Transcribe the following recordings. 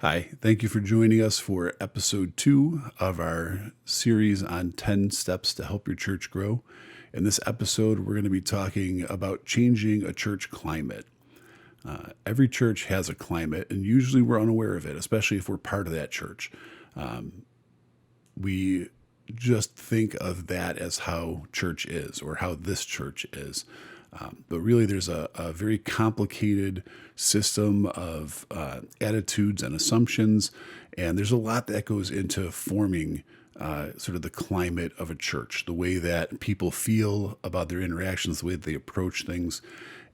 Hi, thank you for joining us for episode 2 of our series on 10 steps to help your church grow. In this episode, we're going to be talking about changing a church climate. Every church has a climate, and usually we're unaware of it, especially if we're part of that church. We just think of that as how church is or how this church is. But really, there's a very complicated system of attitudes and assumptions, and there's a lot that goes into forming sort of the climate of a church, the way that people feel about their interactions, the way that they approach things.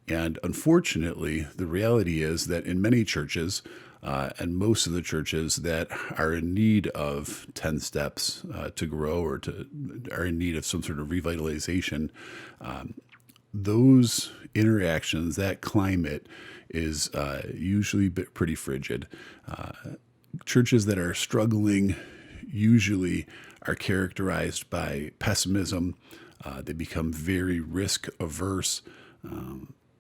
And unfortunately, the reality is that in many churches, and most of the churches that are in need of 10 steps to grow or are in need of some sort of revitalization, those interactions, that climate is usually pretty frigid. Churches that are struggling usually are characterized by pessimism. They become very risk averse.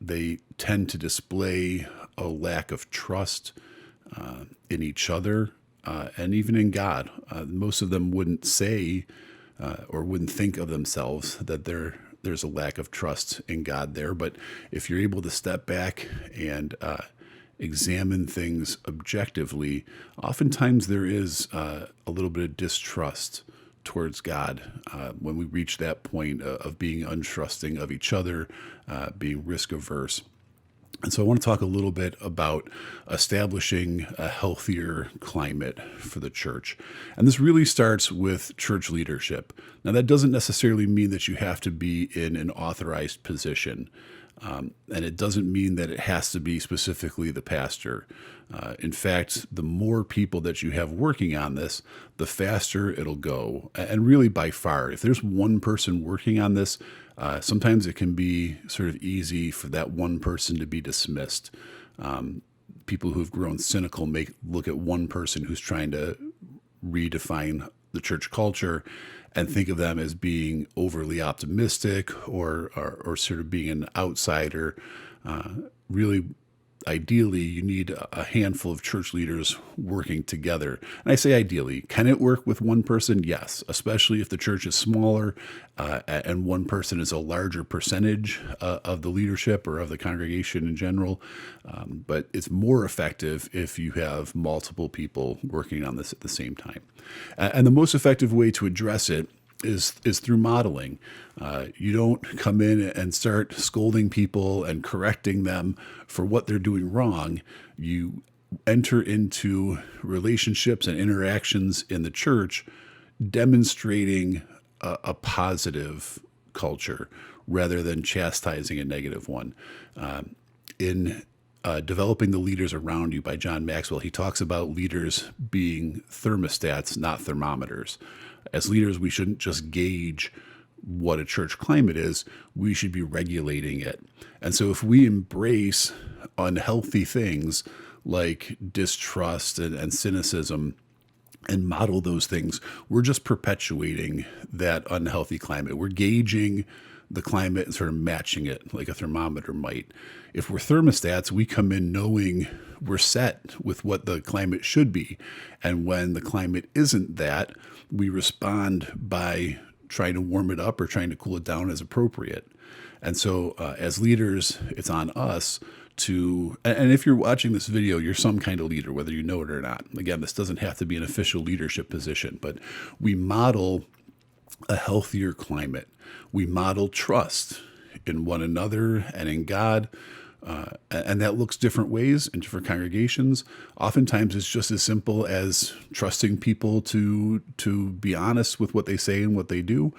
They tend to display a lack of trust in each other and even in God. Most of them wouldn't say or wouldn't think of themselves that there's a lack of trust in God there. But if you're able to step back and examine things objectively, oftentimes there is a little bit of distrust towards God when we reach that point of being untrusting of each other, being risk averse. And so I want to talk a little bit about establishing a healthier climate for the church. And this really starts with church leadership. Now, that doesn't necessarily mean that you have to be in an authorized position. And it doesn't mean that it has to be specifically the pastor. In fact, the more people that you have working on this, the faster it'll go. And really, by far, if there's one person working on this, sometimes it can be sort of easy for that one person to be dismissed. People who've grown cynical may look at one person who's trying to redefine the church culture and think of them as being overly optimistic or sort of being an outsider. Really, ideally, you need a handful of church leaders working together. And I say ideally. Can it work with one person? Yes, especially if the church is smaller and one person is a larger percentage of the leadership or of the congregation in general. But it's more effective if you have multiple people working on this at the same time. And the most effective way to address it is through modeling. You don't come in and start scolding people and correcting them for what they're doing wrong. You enter into relationships and interactions in the church demonstrating a positive culture rather than chastising a negative one. In Developing the Leaders Around You by John Maxwell, he talks about leaders being thermostats, not thermometers. As leaders, we shouldn't just gauge what a church climate is, we should be regulating it. And so if we embrace unhealthy things like distrust and cynicism and model those things, we're just perpetuating that unhealthy climate. We're gauging the climate and sort of matching it like a thermometer might. If we're thermostats, we come in knowing we're set with what the climate should be. And when the climate isn't that, we respond by trying to warm it up or trying to cool it down as appropriate. And so as leaders, it's on us to, and if you're watching this video, you're some kind of leader, whether you know it or not. Again, this doesn't have to be an official leadership position, but we model a healthier climate. We model trust in one another and in God. And that looks different ways in different congregations. Oftentimes, it's just as simple as trusting people to be honest with what they say and what they do.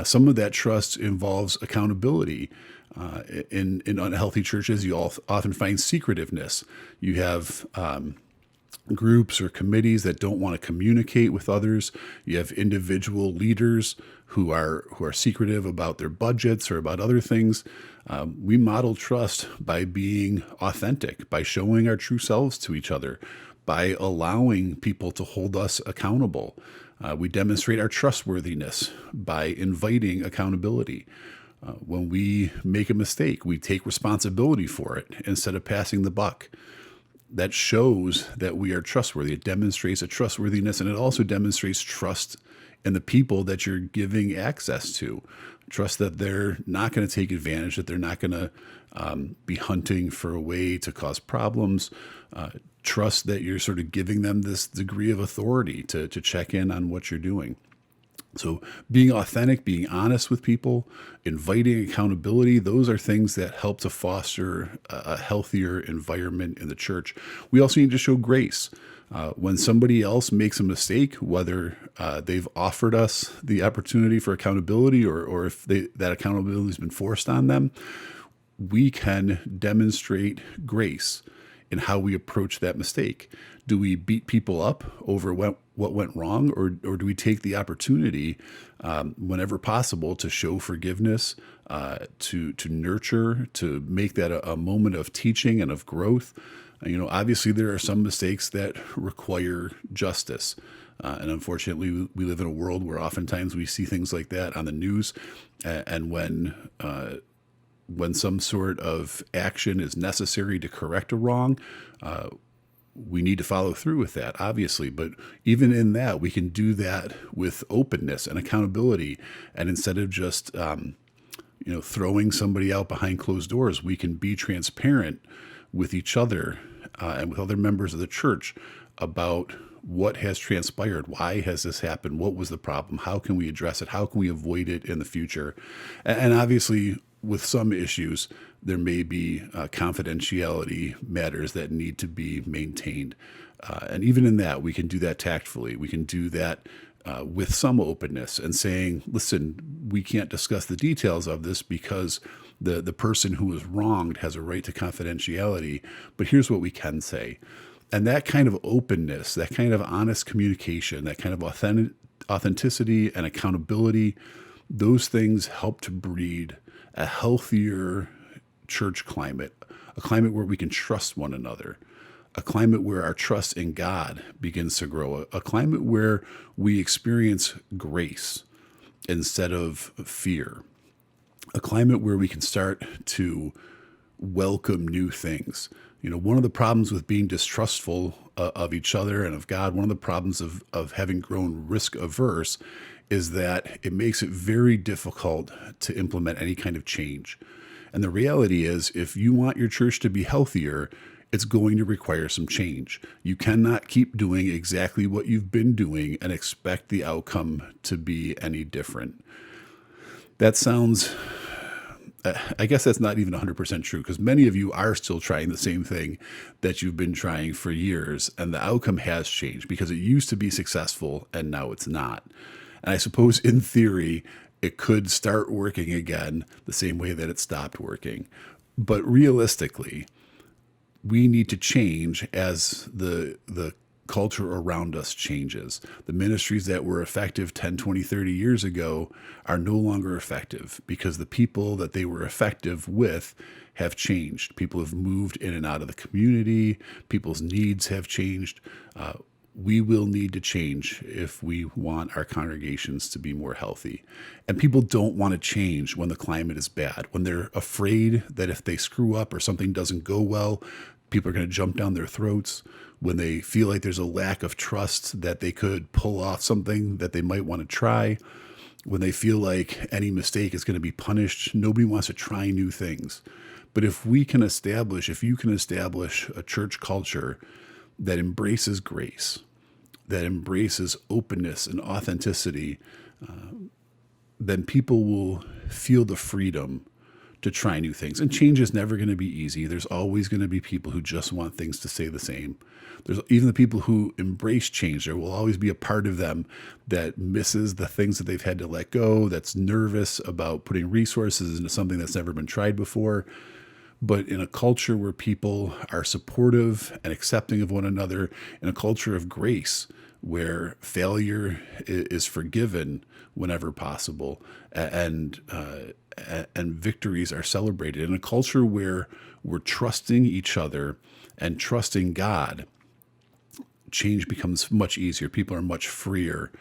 Some of that trust involves accountability. In unhealthy churches, you often find secretiveness. You have groups or committees that don't want to communicate with others. You have individual leaders who are secretive about their budgets or about other things. We model trust by being authentic, by showing our true selves to each other, by allowing people to hold us accountable. We demonstrate our trustworthiness by inviting accountability. When we make a mistake, we take responsibility for it instead of passing the buck. that shows that we are trustworthy. It demonstrates a trustworthiness, and it also demonstrates trust in the people that you're giving access to. Trust that they're not going to take advantage, that they're not going to be hunting for a way to cause problems. Trust that you're sort of giving them this degree of authority to check in on what you're doing. So being authentic, being honest with people, inviting accountability, those are things that help to foster a healthier environment in the church. We also need to show grace. When somebody else makes a mistake, whether they've offered us the opportunity for accountability or if that accountability has been forced on them, we can demonstrate grace in how we approach that mistake. Do we beat people up over what went wrong, or do we take the opportunity whenever possible to show forgiveness, to nurture, to make that a moment of teaching and of growth? Obviously there are some mistakes that require justice. And unfortunately, we live in a world where oftentimes we see things like that on the news. And when some sort of action is necessary to correct a wrong, we need to follow through with that, obviously. But even in that, we can do that with openness and accountability. And instead of just, throwing somebody out behind closed doors, we can be transparent with each other and with other members of the church about what has transpired. Why has this happened? What was the problem? How can we address it? How can we avoid it in the future? And obviously, with some issues, there may be confidentiality matters that need to be maintained. And even in that, we can do that tactfully. We can do that with some openness and saying, listen, we can't discuss the details of this because the person who was wronged has a right to confidentiality, but here's what we can say. And that kind of openness, that kind of honest communication, that kind of authenticity and accountability, those things help to breed a healthier church climate, a climate where we can trust one another, a climate where our trust in God begins to grow, a climate where we experience grace instead of fear, a climate where we can start to welcome new things. One of the problems with being distrustful of each other and of God, one of the problems of having grown risk averse is that it makes it very difficult to implement any kind of change. And the reality is, if you want your church to be healthier, it's going to require some change. You cannot keep doing exactly what you've been doing and expect the outcome to be any different. That sounds, I guess that's not even 100% true, because many of you are still trying the same thing that you've been trying for years, and the outcome has changed because it used to be successful and now it's not. And I suppose in theory, it could start working again the same way that it stopped working. But realistically, we need to change as the culture around us changes. The ministries that were effective 10, 20, 30 years ago are no longer effective because the people that they were effective with have changed. People have moved in and out of the community. People's needs have changed. We will need to change if we want our congregations to be more healthy. And people don't want to change when the climate is bad, when they're afraid that if they screw up or something doesn't go well, people are going to jump down their throats, when they feel like there's a lack of trust that they could pull off something that they might want to try, when they feel like any mistake is going to be punished. Nobody wants to try new things. But if you can establish a church culture that embraces grace, that embraces openness and authenticity, then people will feel the freedom to try new things. And change is never going to be easy. There's always going to be people who just want things to stay the same. There's even the people who embrace change. There will always be a part of them that misses the things that they've had to let go, that's nervous about putting resources into something that's never been tried before. But in a culture where people are supportive and accepting of one another, in a culture of grace, where failure is forgiven whenever possible, and victories are celebrated, in a culture where we're trusting each other and trusting God, change becomes much easier. People are much freer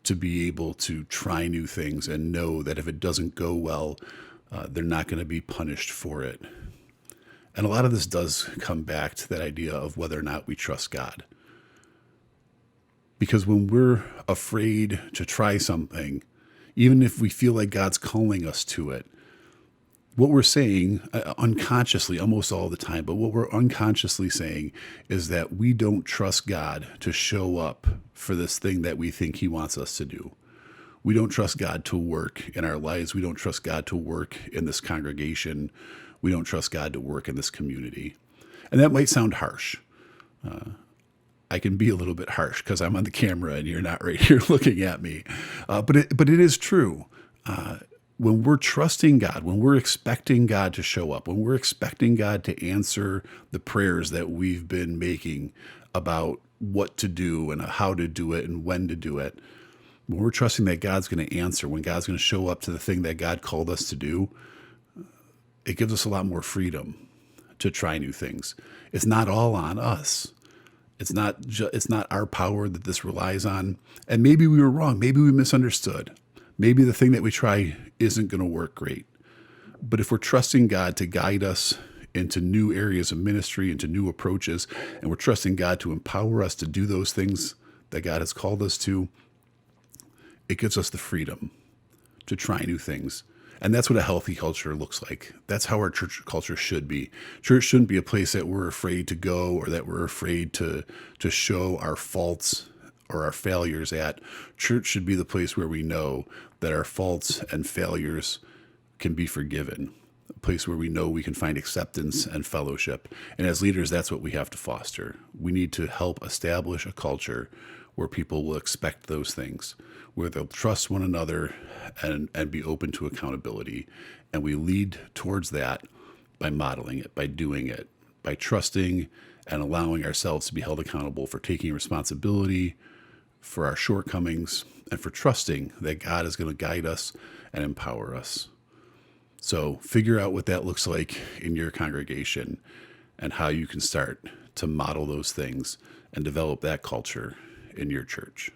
to be able to try new things and know that if it doesn't go well, they're not going to be punished for it. And a lot of this does come back to that idea of whether or not we trust God. Because when we're afraid to try something, even if we feel like God's calling us to it, what we're saying unconsciously, almost all the time, but what we're unconsciously saying is that we don't trust God to show up for this thing that we think He wants us to do. We don't trust God to work in our lives. We don't trust God to work in this congregation. We don't trust God to work in this community. And that might sound harsh. I can be a little bit harsh because I'm on the camera and you're not right here looking at me. But it is true. When we're trusting God, when we're expecting God to show up, when we're expecting God to answer the prayers that we've been making about what to do and how to do it and when to do it, when we're trusting that God's going to answer, when God's going to show up to the thing that God called us to do, it gives us a lot more freedom to try new things. It's not all on us. It's not our power that this relies on. And maybe we were wrong. Maybe we misunderstood. Maybe the thing that we try isn't going to work great. But if we're trusting God to guide us into new areas of ministry, into new approaches, and we're trusting God to empower us to do those things that God has called us to, it gives us the freedom to try new things. And that's what a healthy culture looks like. That's how our church culture should be. Church shouldn't be a place that we're afraid to go or that we're afraid to show our faults or our failures at. Church should be the place where we know that our faults and failures can be forgiven, a place where we know we can find acceptance and fellowship. And as leaders, that's what we have to foster. We need to help establish a culture where people will expect those things, where they'll trust one another and be open to accountability. And we lead towards that by modeling it, by doing it, by trusting and allowing ourselves to be held accountable for taking responsibility for our shortcomings and for trusting that God is going to guide us and empower us. So figure out what that looks like in your congregation and how you can start to model those things and develop that culture in your church.